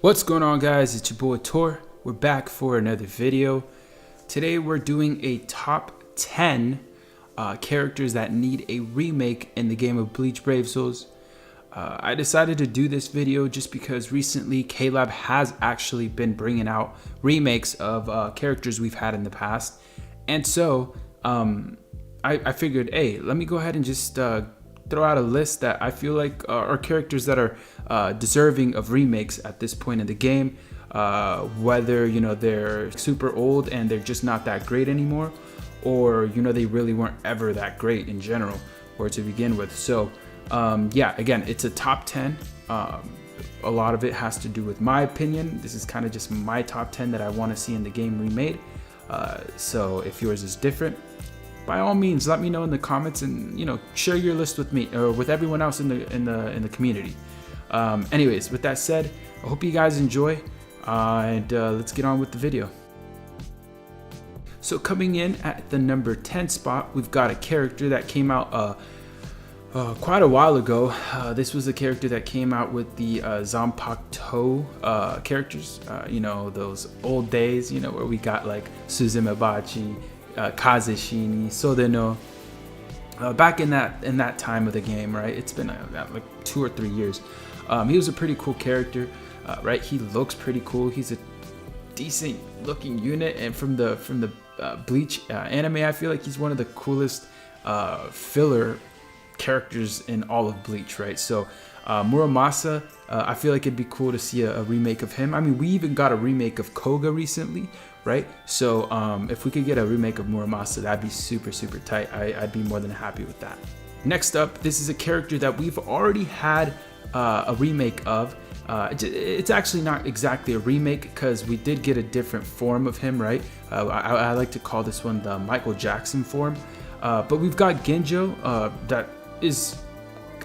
What's going on, guys? It's your boy Tor. We're back for another video. Today we're doing a top 10 characters that need a remake in the game of Bleach Brave Souls. I decided to do this video just because recently K-Lab has actually been bringing out remakes of characters we've had in the past. And so I figured, hey, let me go ahead and just throw out a list that I feel like are characters that are deserving of remakes at this point in the game, whether they're super old and they're just not that great anymore, or they really weren't ever that great in general or to begin with. So yeah, again, it's a top 10. A lot of it has to do with my opinion. This is kind of just my top 10 that I want to see in the game remade. So if yours is different, by all means, let me know in the comments and share your list with me or with everyone else in the community. Anyways, with that said, I hope you guys enjoy, and let's get on with the video. So coming in at the number 10 spot, we've got a character that came out quite a while ago. This was a character that came out with the Zanpakuto characters. Those old days, where we got like Suzumabachi, Kazeshini, Sodeno, back in that time of the game, right? It's been like 2 or 3 years. He was a pretty cool character, right? He looks pretty cool. He's a decent looking unit, and from the Bleach anime, I feel like he's one of the coolest filler characters in all of Bleach, right? So Muramasa, I feel like it'd be cool to see a remake of him. I mean, we even got a remake of Koga recently, right? So if we could get a remake of Muramasa, that'd be super tight. I'd be more than happy with that. Next up, this is a character that we've already had a remake of. It's actually not exactly a remake because we did get a different form of him, right? I like to call this one the Michael Jackson form. But we've got Ginjo, that is,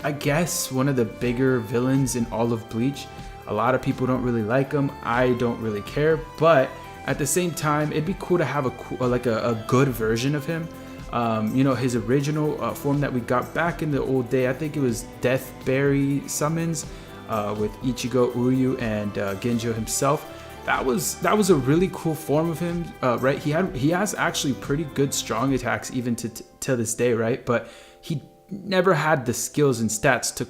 I guess, one of the bigger villains in all of Bleach. A lot of people don't really like him. I don't really care, but at the same time, it'd be cool to have a good version of him. His original form that we got back in the old day, I think it was Deathberry Summons with Ichigo, Uryu, and Ginjo himself. That was a really cool form of him, right? He has actually pretty good strong attacks even to this day, right? But he never had the skills and stats to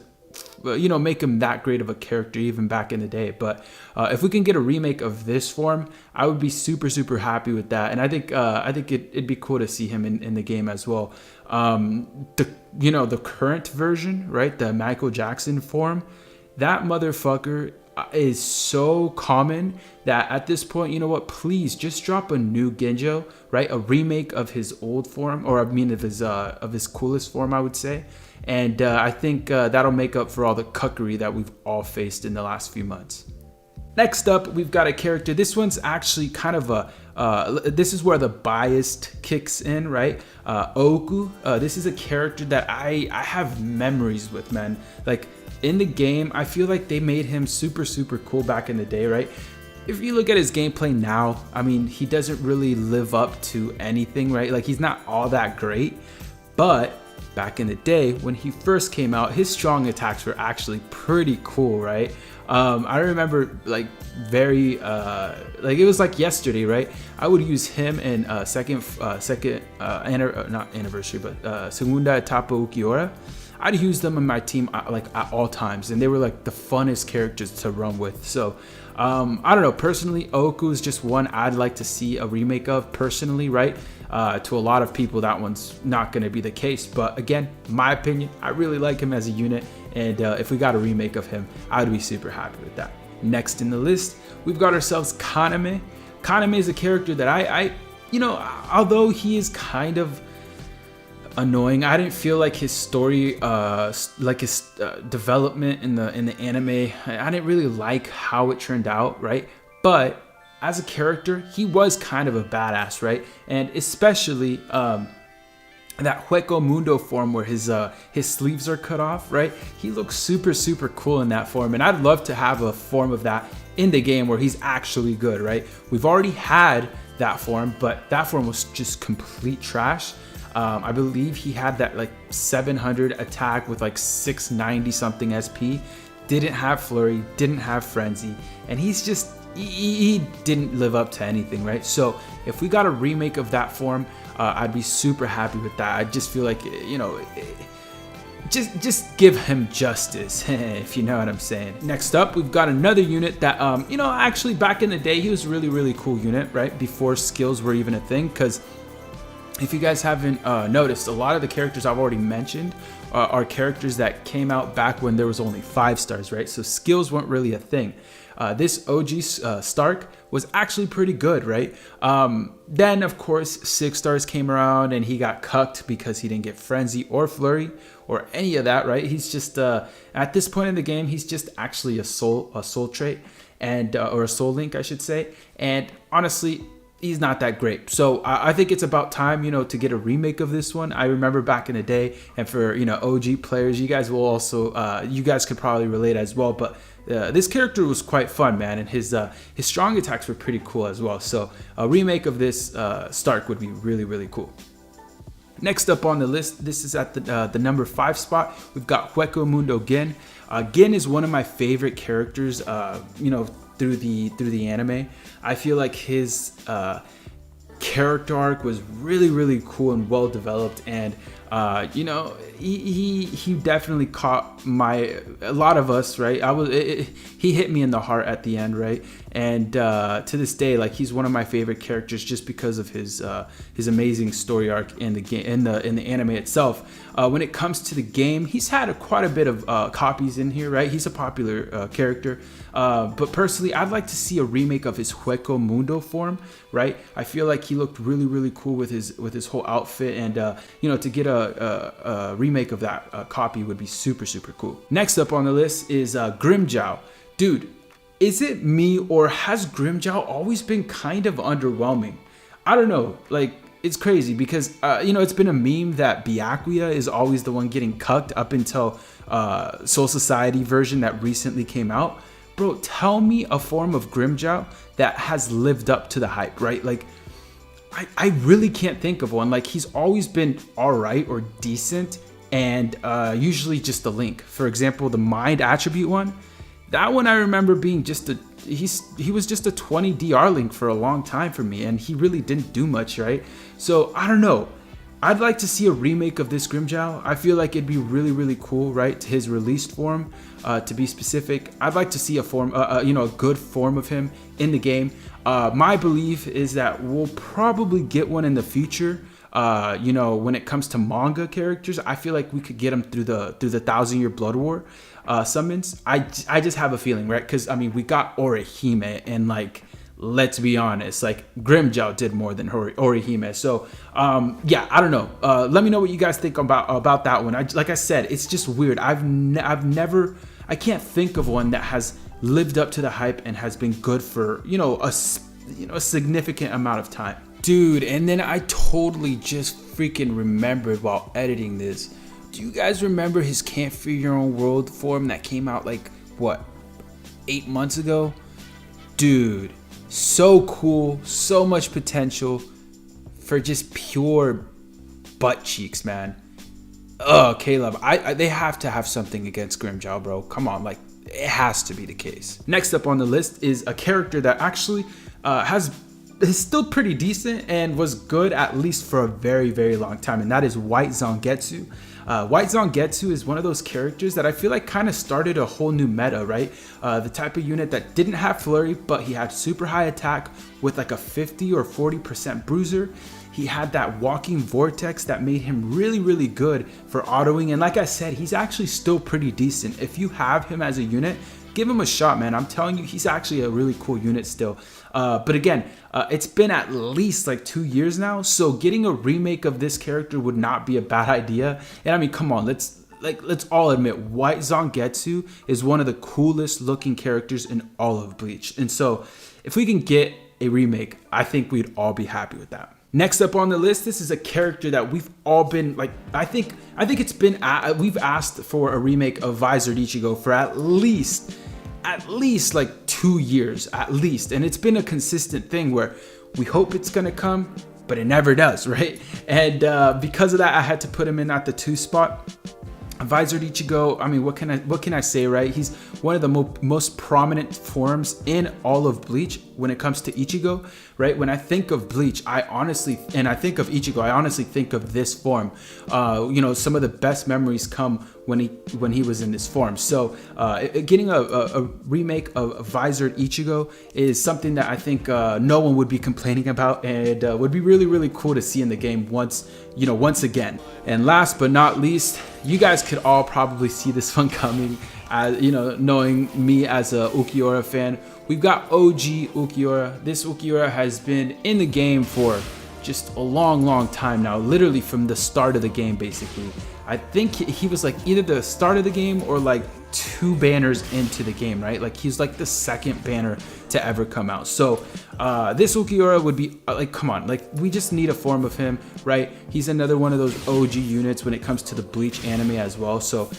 make him that great of a character even back in the day. But if we can get a remake of this form, I would be super happy with that. And I think it'd be cool to see him in the game as well. The current version, right, the Michael Jackson form, that motherfucker is so common that at this point, you know what, please just drop a new Ginjo, right? A remake of his old form, or I mean of his coolest form, I would say. And I think that'll make up for all the cuckery that we've all faced in the last few months. Next up, we've got a character. This one's actually kind of this is where the biased kicks in, right? Okuu. This is a character that I have memories with, man. Like, in the game, I feel like they made him super cool back in the day, right? If you look at his gameplay now, I mean, he doesn't really live up to anything, right? Like, he's not all that great. But back in the day, when he first came out, his strong attacks were actually pretty cool, right? I remember like it was like yesterday, right? I would use him in not anniversary, but Segunda Etapa Ukiora. I'd use them in my team like at all times, and they were like the funnest characters to run with. So I don't know, personally, Okuu is just one I'd like to see a remake of personally, right? To a lot of people, that one's not going to be the case, but again, my opinion, I really like him as a unit, and if we got a remake of him, I would be super happy with that. Next in the list, we've got ourselves Kaname. Kaname is a character that I although he is kind of annoying, I didn't feel like his story, his development in the anime, I didn't really like how it turned out, right? But as a character, he was kind of a badass, right? And especially that Huecomundo form where his sleeves are cut off, right? He looks super cool in that form, and I'd love to have a form of that in the game where he's actually good, right? We've already had that form, but that form was just complete trash. I believe he had that like 700 attack with like 690 something SP. didn't have flurry, didn't have frenzy, and he didn't live up to anything, right? So if we got a remake of that form, I'd be super happy with that. I just feel like, you know, just give him justice, if you know what I'm saying. Next up, we've got another unit that, you know, actually back in the day, he was a really cool unit, right? Before skills were even a thing, because if you guys haven't noticed, a lot of the characters I've already mentioned are characters that came out back when there was only 5 stars, right? So skills weren't really a thing. This OG Stark was actually pretty good, right? Then, of course, 6 stars came around and he got cucked because he didn't get Frenzy or Flurry or any of that, right? He's just, at this point in the game, he's just actually a soul trait, and or a soul link, I should say. And honestly, he's not that great. So I think it's about time, you know, to get a remake of this one. I remember back in the day, and for, you know, OG players, you guys will also, you guys could probably relate as well, but this character was quite fun, man, and his strong attacks were pretty cool as well. So a remake of this Stark would be really cool. Next up on the list, this is at the number 5 spot. We've got Huecomundo Gin. Gin is one of my favorite characters, you know, through the anime. I feel like his character arc was really cool and well developed, and you know, he definitely caught a lot of us, right? He hit me in the heart at the end, right? And to this day, like, he's one of my favorite characters just because of his amazing story arc in the game, in the anime itself. When it comes to the game, he's had quite a bit of copies in here, right? He's a popular character, but personally, I'd like to see a remake of his Huecomundo form, right? I feel like he looked really cool with his whole outfit, and you know, to get a remake of that copy would be super cool. Next up on the list is Grimmjow. Dude, is it me, or has Grimmjow always been kind of underwhelming? I don't know, like, it's crazy because you know, it's been a meme that Byakuya is always the one getting cucked up until Soul Society version that recently came out. Bro, tell me a form of Grimmjow that has lived up to the hype, right? Like, I really can't think of one. Like, he's always been alright or decent, and usually just a link. For example, the mind attribute one, that one I remember being just he was just a 20 DR link for a long time for me, and he really didn't do much, right? So I don't know. I'd like to see a remake of this Grimmjow. I feel like it'd be really cool, right? His released form, to be specific. I'd like to see a form, you know, a good form of him in the game. My belief is that we'll probably get one in the future. You know, when it comes to manga characters, I feel like we could get them through the 1,000-year Blood War summons. I just have a feeling, right? Because I mean, we got Orihime, and like, let's be honest, like, Grimmjow did more than Orihime. So yeah, I don't know. Let me know what you guys think about that one. Like I said, it's just weird. I can't think of one that has lived up to the hype and has been good for, you know, a significant amount of time. Dude, and then I totally just freaking remembered while editing this. Do you guys remember his Can't Fear Your Own World form that came out like, what, 8 months ago? Dude, so cool, so much potential for just pure butt cheeks, man. Oh, Caleb, they have to have something against Grimmjow, bro. Come on, like, it has to be the case. Next up on the list is a character that actually is still pretty decent and was good at least for a very long time, and that is White Zangetsu. White Zangetsu is one of those characters that I feel like kind of started a whole new meta, right? The type of unit that didn't have flurry, but he had super high attack with like a 50 or 40% bruiser. He had that walking vortex that made him really good for autoing, and like I said, he's actually still pretty decent. If you have him as a unit, give him a shot, man. I'm telling you, he's actually a really cool unit still. But again, it's been at least like 2 years now, so getting a remake of this character would not be a bad idea. And I mean, come on, let's all admit, White Zangetsu is one of the coolest looking characters in all of Bleach. And so if we can get a remake, I think we'd all be happy with that. Next up on the list, this is a character that we've all been like, I think it's been, we've asked for a remake of Visored Ichigo for at least like 2 years at least, and it's been a consistent thing where we hope it's gonna come, but it never does, right? And because of that, I had to put him in at the 2 spot. Visored Ichigo, I mean, what can I say, right? He's one of the most prominent forms in all of Bleach when it comes to Ichigo, right? When I think of Bleach, I think of Ichigo, I honestly think of this form. You know, some of the best memories come when he was in this form. So getting a remake of Visored Ichigo is something that I think no one would be complaining about, and would be really, really cool to see in the game once again. And last but not least, you guys could all probably see this one coming, you know, knowing me as a Ukiura fan. We've got OG Ukiura. This Ukiura has been in the game for just a long time now, literally from the start of the game, basically. I think he was like either the start of the game or like 2 banners into the game, right? Like he's like the 2nd banner to ever come out. So this Ukiura would be like, come on, like we just need a form of him, right? He's another one of those OG units when it comes to the Bleach anime as well. So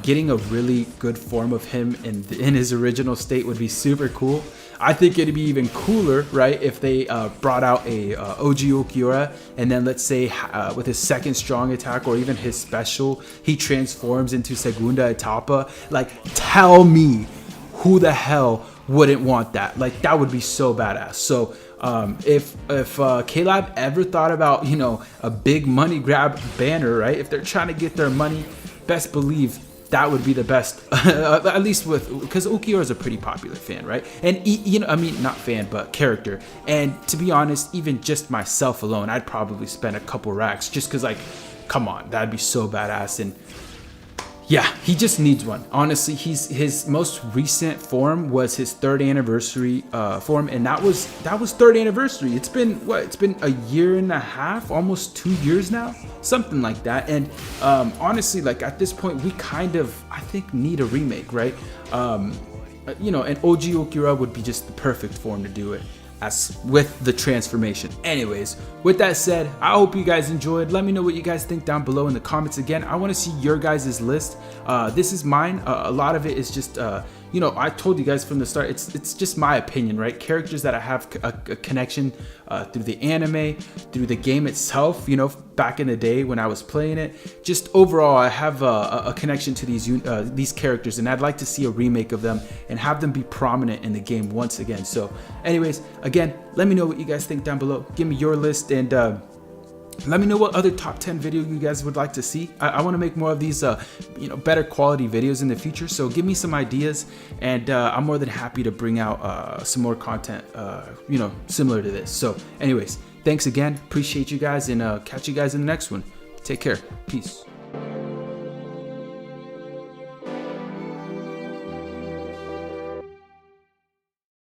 getting a really good form of him in his original state would be super cool. I think it'd be even cooler, right, if they brought out a OG Ukiura, and then let's say with his 2nd strong attack or even his special, he transforms into Segunda Etapa. Like, tell me who the hell wouldn't want that? Like, that would be so badass. So if K-Lab ever thought about, you know, a big money grab banner, right, if they're trying to get their money, best believe that would be the best, at least because Ukiura is a pretty popular fan, right? And you know, I mean, not fan, but character. And to be honest, even just myself alone, I'd probably spend a couple racks just because, like, come on, that'd be so badass. And yeah, he just needs one. Honestly, his most recent form was his 3rd anniversary form, and that was 3rd anniversary. It's been what? It's been a year and a half, almost 2 years now, something like that. And honestly, like at this point, we kind of, I think, need a remake, right? You know, and OG Ukiura would be just the perfect form to do it, as with the transformation. Anyways, with that said, I hope you guys enjoyed. Let me know what you guys think down below in the comments. Again, I want to see your guys' list. This is mine. A lot of it is just you know, I told you guys from the start, it's just my opinion, right? Characters that I have a connection through the anime, through the game itself, you know, back in the day when I was playing it. Just overall, I have a connection to these characters, and I'd like to see a remake of them and have them be prominent in the game once again. So anyways, again, let me know what you guys think down below. Give me your list, and let me know what other top 10 video you guys would like to see. I want to make more of these, you know, better quality videos in the future. So give me some ideas, and I'm more than happy to bring out some more content, you know, similar to this. So anyways, thanks again. Appreciate you guys, and catch you guys in the next one. Take care. Peace.